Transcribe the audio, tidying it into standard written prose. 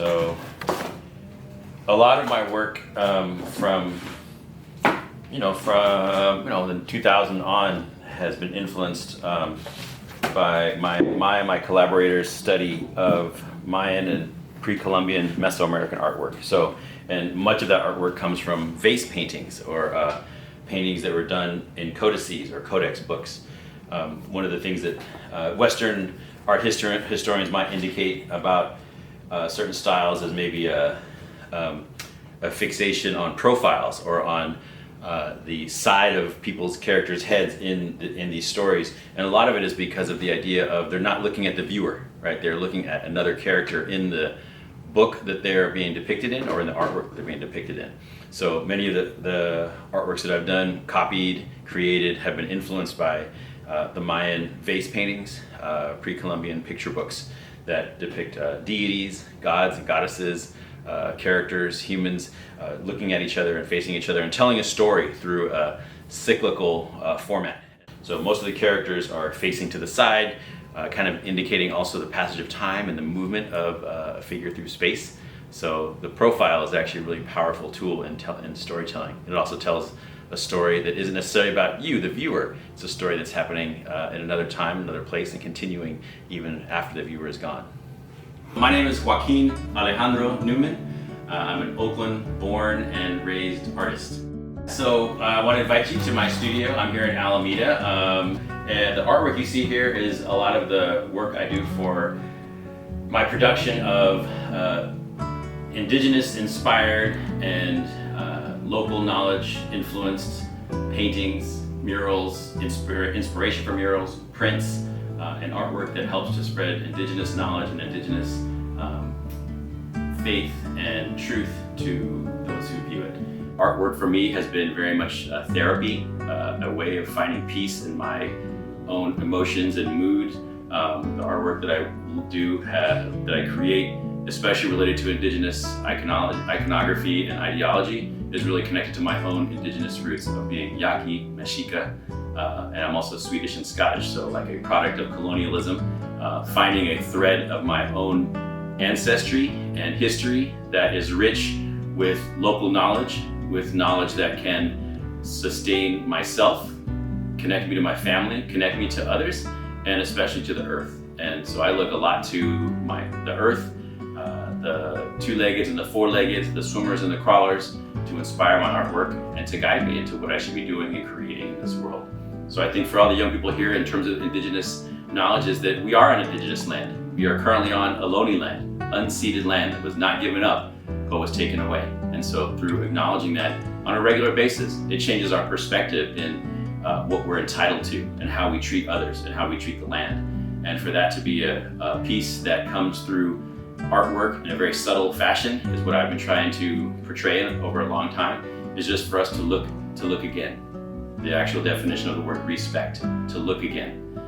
So a lot of my work from the 2000 on has been influenced by my collaborators' study of Mayan and pre-Columbian Mesoamerican artwork. So, and much of that artwork comes from vase paintings or paintings that were done in codices or codex books. One of the things that Western art historians might indicate about certain styles is maybe a fixation on profiles or on the side of people's characters' heads in these stories, and a lot of it is because of the idea of they're not looking at the viewer, right? They're looking at another character in the book that they're being depicted in, or in the artwork that they're being depicted in. So many of the artworks that I've done, copied, created, have been influenced by the Mayan vase paintings, pre-Columbian picture books that depict deities, gods and goddesses, characters, humans, looking at each other and facing each other and telling a story through a cyclical format. So most of the characters are facing to the side, kind of indicating also the passage of time and the movement of a figure through space. So the profile is actually a really powerful tool in storytelling. It also tells a story that isn't necessarily about you, the viewer. It's a story that's happening in another time, another place, and continuing even after the viewer is gone. My name is Joaquin Newman. I'm an Oakland-born and raised artist. So I want to invite you to my studio. I'm here in Alameda. And the artwork you see here is a lot of the work I do for my production of indigenous-inspired and local knowledge-influenced paintings, murals, inspiration for murals, prints, and artwork that helps to spread indigenous knowledge and indigenous faith and truth to those who view it. Artwork for me has been very much therapy, a way of finding peace in my own emotions and mood. The artwork that I do, that I create, especially related to indigenous iconography and ideology, is really connected to my own indigenous roots of being Yaqui, Mexica, and I'm also Swedish and Scottish, so like a product of colonialism, finding a thread of my own ancestry and history that is rich with local knowledge, with knowledge that can sustain myself, connect me to my family, connect me to others, and especially to the earth. And so I look a lot to the earth, the two-leggeds and the four-leggeds, the swimmers and the crawlers, to inspire my artwork and to guide me into what I should be doing and creating in this world. So I think for all the young people here, in terms of indigenous knowledge, is that we are an indigenous land. We are currently on Ohlone land, unceded land that was not given up, but was taken away. And so through acknowledging that on a regular basis, it changes our perspective in what we're entitled to and how we treat others and how we treat the land. And for that to be a piece that comes through artwork in a very subtle fashion is what I've been trying to portray over a long time, is just for us to look again. The actual definition of the word respect, to look again.